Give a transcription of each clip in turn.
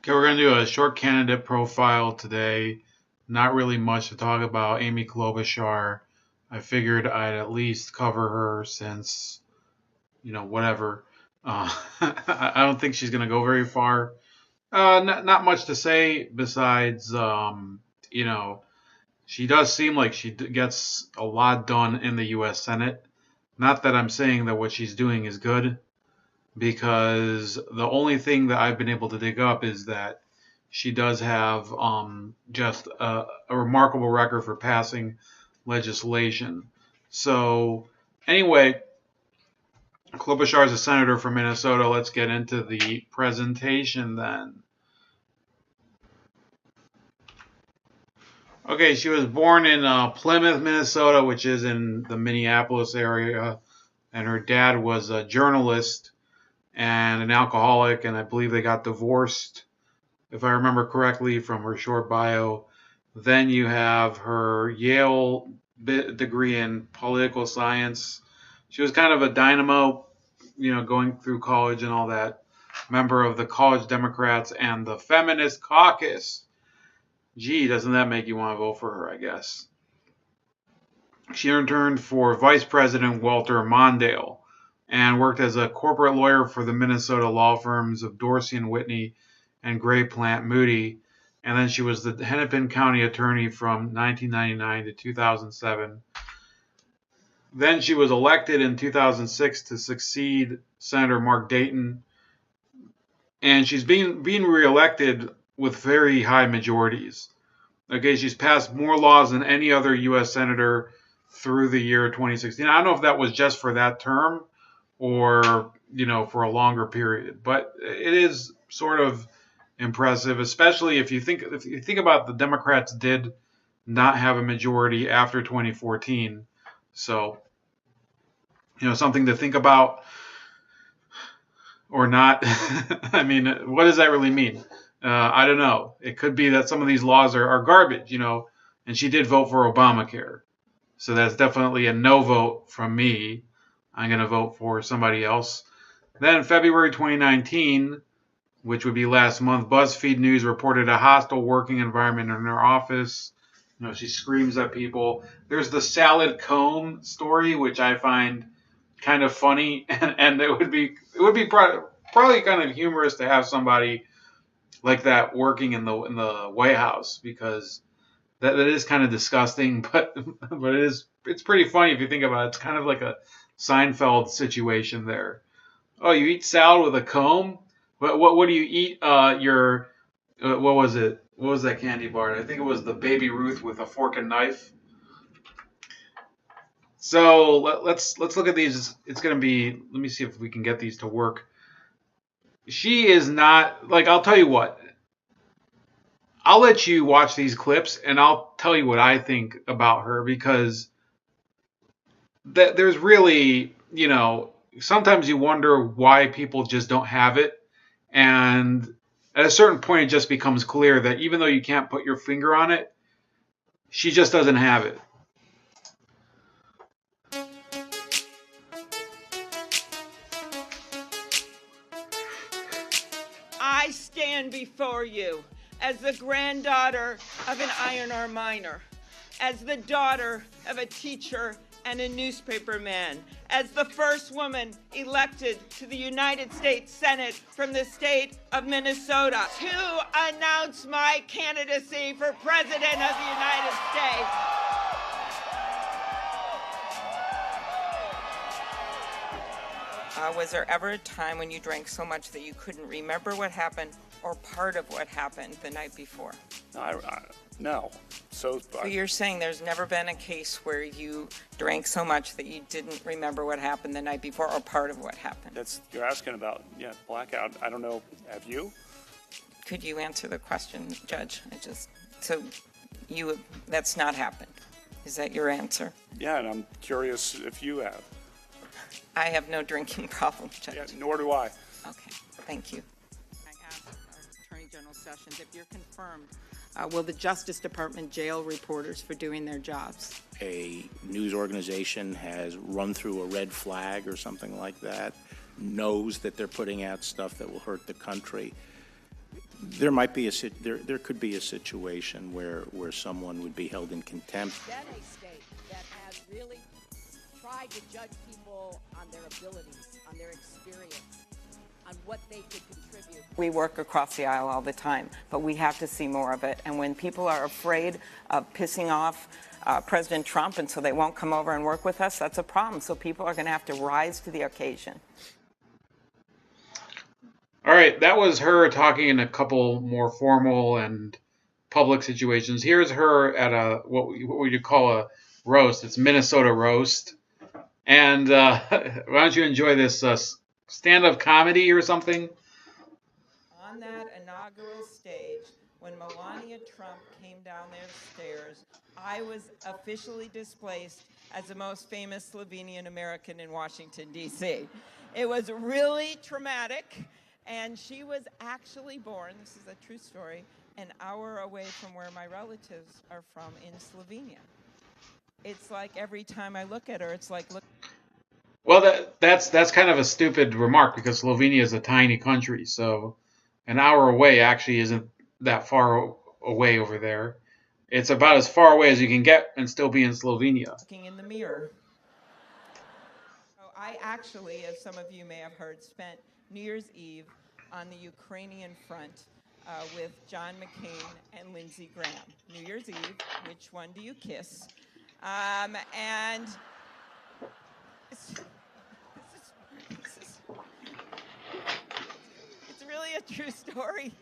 Okay, we're going to do a short candidate profile today. Not really much to talk about. Amy Klobuchar. I figured I'd at least cover her since, whatever. I don't think she's going to go very far. Not much to say besides, she does seem like she gets a lot done in the U.S. Senate. Not that I'm saying that what she's doing is good, because the only thing that I've been able to dig up is that she does have just a remarkable record for passing legislation. So, anyway, Klobuchar is a senator from Minnesota. Let's get into the presentation then. Okay, she was born in Plymouth, Minnesota, which is in the Minneapolis area, and her dad was a journalist and an alcoholic, and I believe they got divorced, if I remember correctly from her short bio. Then you have her Yale degree in political science. She was kind of a dynamo, going through college and all that. Member of the College Democrats and the Feminist Caucus. Gee, doesn't that make you want to vote for her, I guess. She interned for Vice President Walter Mondale and worked as a corporate lawyer for the Minnesota law firms of Dorsey and Whitney and Gray Plant Moody. And then she was the Hennepin County attorney from 1999 to 2007. Then she was elected in 2006 to succeed Senator Mark Dayton. And she's being reelected with very high majorities. Okay, she's passed more laws than any other U.S. senator through the year 2016. I don't know if that was just for that term or, for a longer period, but it is sort of impressive, especially if you think about the Democrats did not have a majority after 2014. So, something to think about or not. I mean, what does that really mean? I don't know. It could be that some of these laws are garbage, and she did vote for Obamacare. So that's definitely a no vote from me. I'm going to vote for somebody else. Then February 2019, which would be last month, BuzzFeed News reported a hostile working environment in her office. She screams at people. There's the salad cone story, which I find kind of funny, and it would be probably kind of humorous to have somebody like that working in the White House, because that is kind of disgusting, but it's pretty funny if you think about it. It's kind of like a Seinfeld situation there. Oh, you eat salad with a comb? What do you eat? What was it? What was that candy bar? I think it was the Baby Ruth with a fork and knife. So let's look at these. It's gonna be. Let me see if we can get these to work. She is not, like, I'll tell you what. I'll let you watch these clips and I'll tell you what I think about her, because there's really, sometimes you wonder why people just don't have it. And at a certain point, it just becomes clear that even though you can't put your finger on it, she just doesn't have it. I stand before you as the granddaughter of an iron ore miner, as the daughter of a teacher and a newspaper man, as the first woman elected to the United States Senate from the state of Minnesota, to announce my candidacy for President of the United States. Was there ever a time when you drank so much that you couldn't remember what happened or part of what happened the night before? No. So you're saying there's never been a case where you drank so much that you didn't remember what happened the night before or part of what happened? You're asking about, blackout. I don't know. Have you? Could you answer the question, Judge? That's not happened. Is that your answer? Yeah, and I'm curious if you have. I have no drinking problem, Judge. Yeah, nor do I. Okay, thank you. I asked Attorney General Sessions, if you're confirmed, will the Justice Department jail reporters for doing their jobs? A news organization has run through a red flag or something like that, knows that they're putting out stuff that will hurt the country. There might be there could be a situation where someone would be held in contempt. Been a state that has really tried to judge people on their abilities, on their experience, on what they could contribute. We work across the aisle all the time, but we have to see more of it. And when people are afraid of pissing off President Trump, and so they won't come over and work with us, that's a problem. So people are going to have to rise to the occasion. All right, that was her talking in a couple more formal and public situations. Here's her at a what would you call a roast? It's Minnesota roast. And why don't you enjoy this stand-up comedy or something? On that inaugural stage, when Melania Trump came down their stairs, I was officially displaced as the most famous Slovenian American in Washington, D.C. It was really traumatic. And she was actually born, this is a true story, an hour away from where my relatives are from in Slovenia. It's like every time I look at her, it's like, look. Well, that's kind of a stupid remark because Slovenia is a tiny country, so an hour away actually isn't that far away over there. It's about as far away as you can get and still be in Slovenia. Looking in the mirror. So I actually, as some of you may have heard, spent New Year's Eve on the Ukrainian front with John McCain and Lindsey Graham. New Year's Eve, which one do you kiss? And it's really a true story.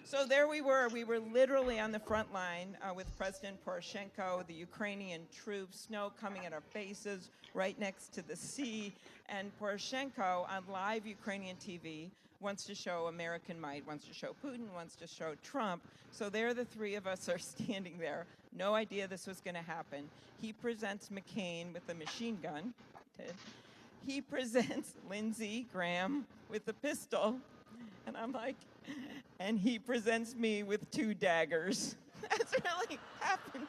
So there we were literally on the front line with President Poroshenko, the Ukrainian troops, snow coming at our faces, right next to the sea. And Poroshenko on live Ukrainian TV wants to show American might, wants to show Putin, wants to show Trump. So there the three of us are standing there. No idea this was going to happen. He presents McCain with a machine gun. He presents Lindsey Graham with a pistol. And I'm like, and he presents me with 2 daggers. That's really happened.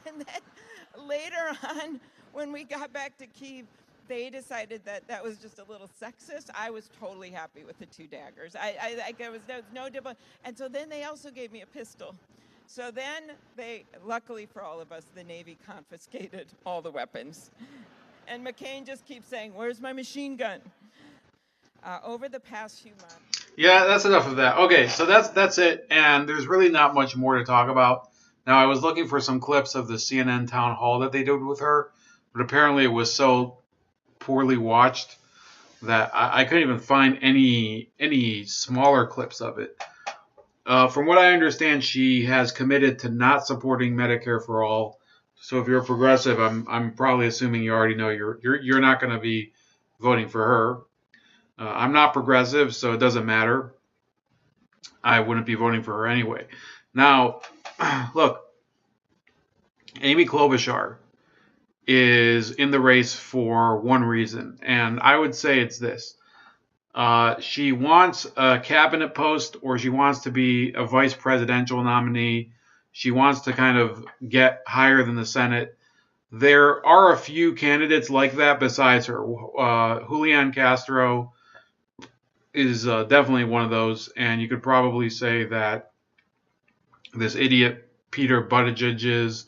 And then later on, when we got back to Kyiv, they decided that was just a little sexist. I was totally happy with the 2 daggers. There was no difference. And so then they also gave me a pistol. So then luckily for all of us, the Navy confiscated all the weapons. And McCain just keeps saying, "Where's my machine gun?" Over the past few months. Yeah, that's enough of that. Okay, so that's it, and there's really not much more to talk about. Now, I was looking for some clips of the CNN town hall that they did with her, but apparently it was so poorly watched that I couldn't even find any smaller clips of it. From what I understand, she has committed to not supporting Medicare for all. So if you're a progressive, I'm probably assuming you already know you're not going to be voting for her. I'm not progressive, so it doesn't matter. I wouldn't be voting for her anyway. Now, look, Amy Klobuchar is in the race for one reason, and I would say it's this. She wants a cabinet post, or she wants to be a vice presidential nominee. She wants to kind of get higher than the Senate. There are a few candidates like that besides her. Julian Castro is definitely one of those, and you could probably say that this idiot Peter Buttigieg is,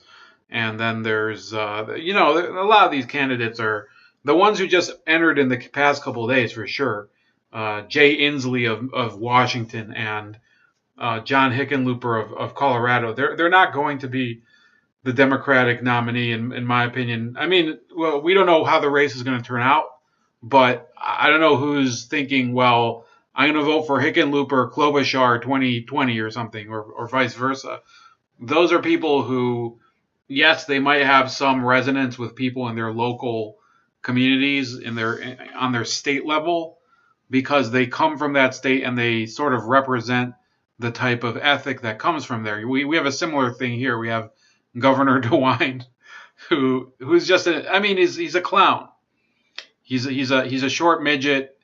and then there's, a lot of these candidates are the ones who just entered in the past couple of days for sure. Jay Inslee of Washington and John Hickenlooper of Colorado. They're not going to be the Democratic nominee, in my opinion. I mean, well, we don't know how the race is going to turn out, but I don't know who's thinking, well, I'm going to vote for Hickenlooper, Klobuchar 2020 or something, or vice versa. Those are people who, yes, they might have some resonance with people in their local communities, on their state level, because they come from that state and they sort of represent the type of ethic that comes from there. We have a similar thing here. We have Governor DeWine, who's just he's a clown. He's a short midget.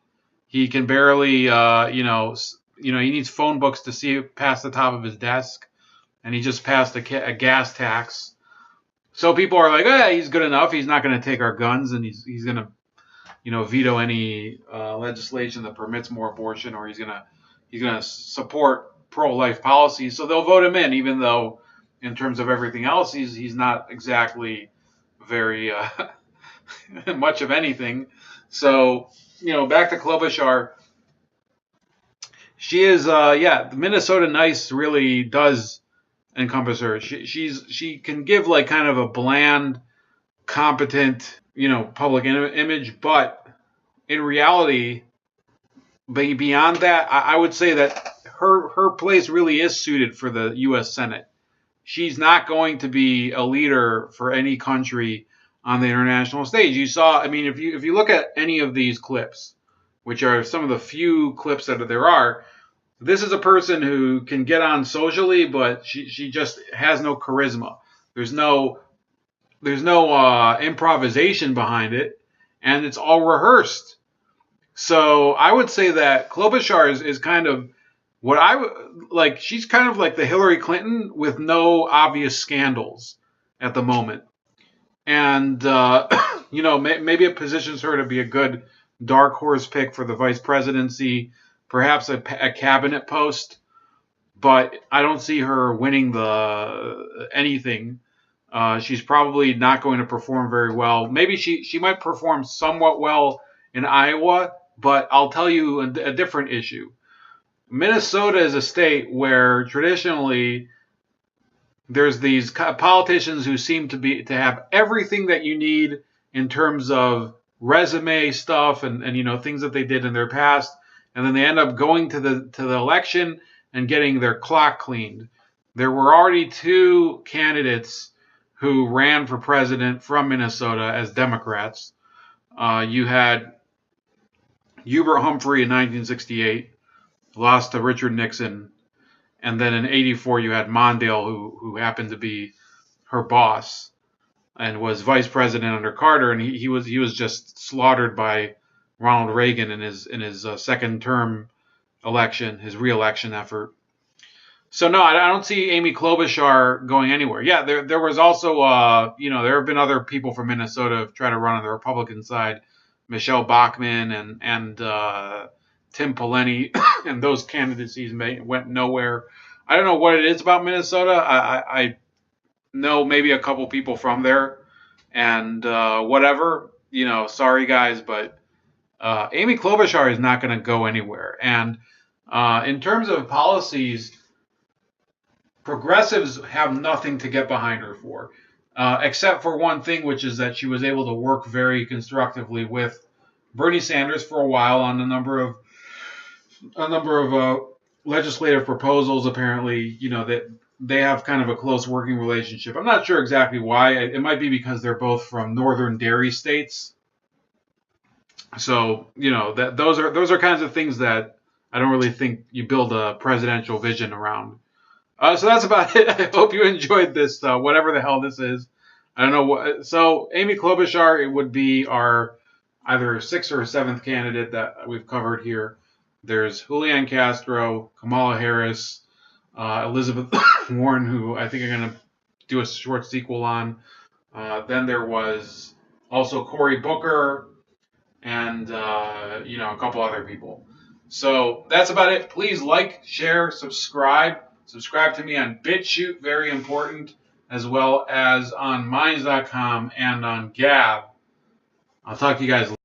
He can barely he needs phone books to see past the top of his desk, and he just passed a gas tax. So people are like, he's good enough. He's not going to take our guns, and he's going to veto any legislation that permits more abortion, or he's going to support pro-life policies, so they'll vote him in, even though in terms of everything else, he's not exactly very much of anything. So, back to Klobuchar. She is, the Minnesota nice really does encompass her. She can give like kind of a bland, competent, public image, but in reality, beyond that, I would say that her place really is suited for the U.S. Senate. She's not going to be a leader for any country on the international stage. You saw, I mean, if you look at any of these clips, which are some of the few clips that there are, this is a person who can get on socially, but she just has no charisma. There's no improvisation behind it, and it's all rehearsed. So I would say that Klobuchar is kind of what I would like. She's kind of like the Hillary Clinton with no obvious scandals at the moment, and maybe it positions her to be a good dark horse pick for the vice presidency, perhaps a cabinet post. But I don't see her winning anything. She's probably not going to perform very well. Maybe she might perform somewhat well in Iowa, but I'll tell you a different issue. Minnesota is a state where traditionally there's these politicians who seem to have everything that you need in terms of resume stuff and things that they did in their past, and then they end up going to the election and getting their clock cleaned. There were already two candidates who ran for president from Minnesota as Democrats. You had Hubert Humphrey in 1968, lost to Richard Nixon, and then in '84 you had Mondale, who happened to be her boss and was vice president under Carter, and he was just slaughtered by Ronald Reagan in his second term election, his re-election effort. So no, I don't see Amy Klobuchar going anywhere. Yeah, there was also there have been other people from Minnesota try to run on the Republican side, Michelle Bachmann and Tim Pawlenty, and those candidacies went nowhere. I don't know what it is about Minnesota. I know maybe a couple people from there, and whatever. Sorry guys, but Amy Klobuchar is not going to go anywhere. And in terms of policies, progressives have nothing to get behind her for, except for one thing, which is that she was able to work very constructively with Bernie Sanders for a while on a number of legislative proposals. Apparently, that they have kind of a close working relationship. I'm not sure exactly why. It might be because they're both from northern dairy states. So that those are kinds of things that I don't really think you build a presidential vision around. So that's about it. I hope you enjoyed this, whatever the hell this is. I don't know what. So Amy Klobuchar, it would be our either sixth or seventh candidate that we've covered here. There's Julian Castro, Kamala Harris, Elizabeth Warren, who I think are going to do a short sequel on. Then there was also Cory Booker and a couple other people. So that's about it. Please like, share, subscribe. Subscribe to me on BitChute, very important, as well as on Minds.com and on Gab. I'll talk to you guys later.